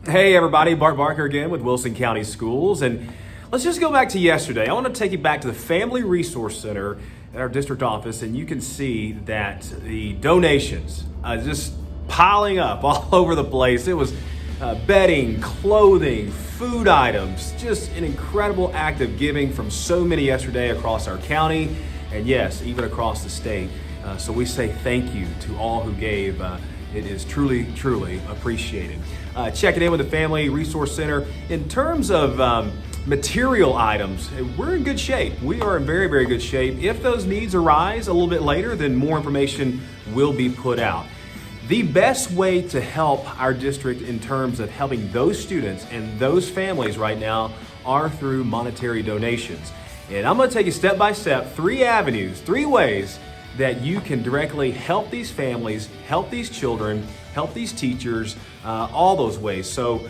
Hey everybody, Bart Barker again with Wilson County Schools, and let's just go back to yesterday. I want to take you back to the Family Resource Center at our district office, and you can see that the donations just piling up all over the place. It was bedding, clothing, food items, just an incredible act of giving from so many yesterday across our county, and yes, even across the state. So we say thank you to all who gave. It is truly, truly appreciated. Checking in with the Family Resource Center. In terms of material items, we're in good shape. We are in very, very good shape. If those needs arise a little bit later, then more information will be put out. The best way to help our district in terms of helping those students and those families right now are through monetary donations. And I'm going to take you step by step, 3 avenues, 3 ways that you can directly help these families, help these children, help these teachers, all those ways. So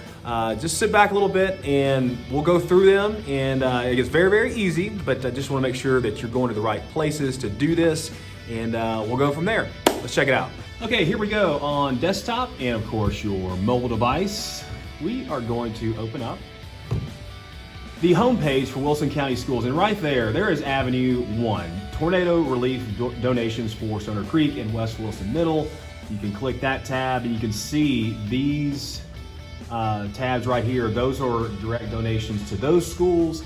just sit back a little bit and we'll go through them. And it gets very, very easy, but I just want to make sure that you're going to the right places to do this. And we'll go from there. Let's check it out. Okay, here we go on desktop and of course your mobile device. We are going to open up the homepage for Wilson County Schools, and right there is Avenue 1, tornado relief donations for Stoner Creek and West Wilson Middle. You can click that tab and you can see these tabs right here. Those are direct donations to those schools.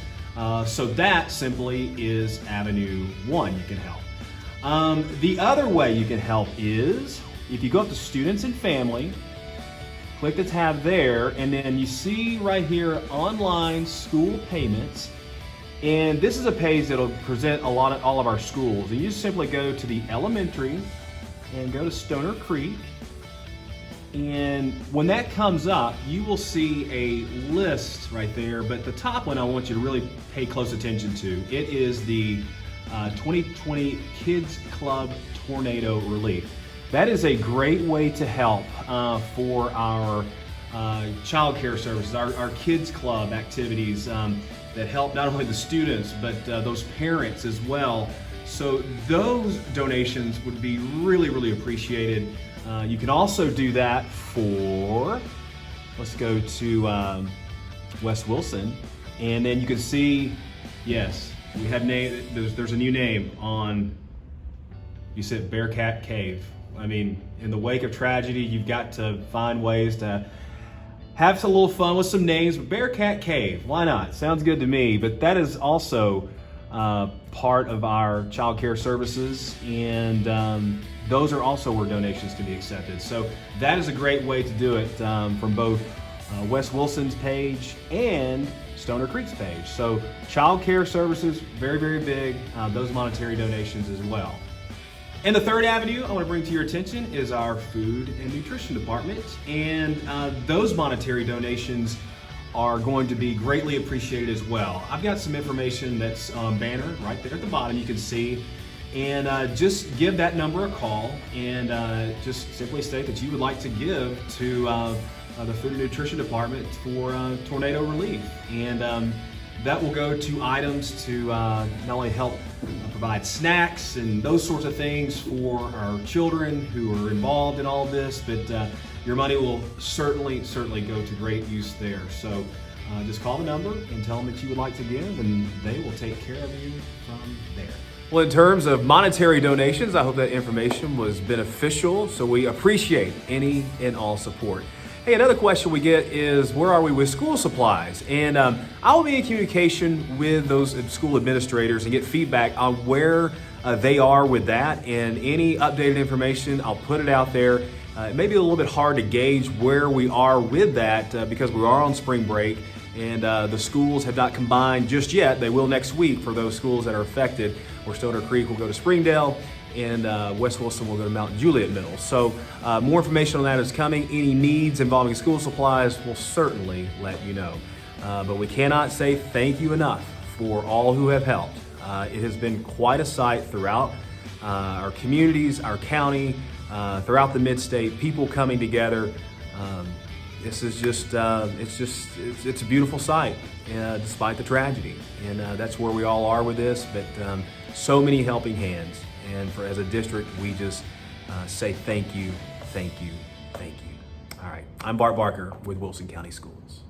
So that simply is Avenue 1 you can help. The other way you can help is if you go up to Students and Family, click the tab there, and then you see right here online school payments. And this is a page that'll present all of our schools. And you just simply go to the elementary and go to Stoner Creek. And when that comes up, you will see a list right there. But the top one I want you to really pay close attention to. It is the 2020 Kids Club Tornado Relief. That is a great way to help for our child care services, our kids club activities that help not only the students, but those parents as well. So those donations would be really, really appreciated. You can also do that for, let's go to West Wilson, and then you can see, yes, we have name. There's a new name on, you said Bearcat Cave. I mean, in the wake of tragedy, you've got to find ways to have a little fun with some names. But Bearcat Cave, why not? Sounds good to me. But that is also part of our child care services, and those are also where donations can be accepted. So that is a great way to do it from both West Wilson's page and Stoner Creek's page. So child care services, very, very big. Those monetary donations as well. And the third avenue I want to bring to your attention is our food and nutrition department. And those monetary donations are going to be greatly appreciated as well. I've got some information that's on banner right there at the bottom you can see. And just give that number a call and just simply state that you would like to give to the food and nutrition department for tornado relief. And that will go to items to not only help provide snacks and those sorts of things for our children who are involved in all of this, but your money will certainly go to great use there. So just call the number and tell them that you would like to give, and they will take care of you from there. Well, in terms of monetary donations, I hope that information was beneficial, so we appreciate any and all support. Hey, another question we get is, where are we with school supplies? And I will be in communication with those school administrators and get feedback on where they are with that, and any updated information, I'll put it out there. It may be a little bit hard to gauge where we are with that because we are on spring break, and the schools have not combined just yet. They will next week for those schools that are affected, where Stoner Creek will go to Springdale and West Wilson will go to Mount Juliet Middle. So more information on that is coming. Any needs involving school supplies, we'll certainly let you know. But we cannot say thank you enough for all who have helped. It has been quite a sight throughout our communities, our county, throughout the mid-state, people coming together. This is just, it's a beautiful sight, despite the tragedy. And that's where we all are with this, but so many helping hands. And as a district, we just say thank you, thank you, thank you. All right. I'm Bart Barker with Wilson County Schools.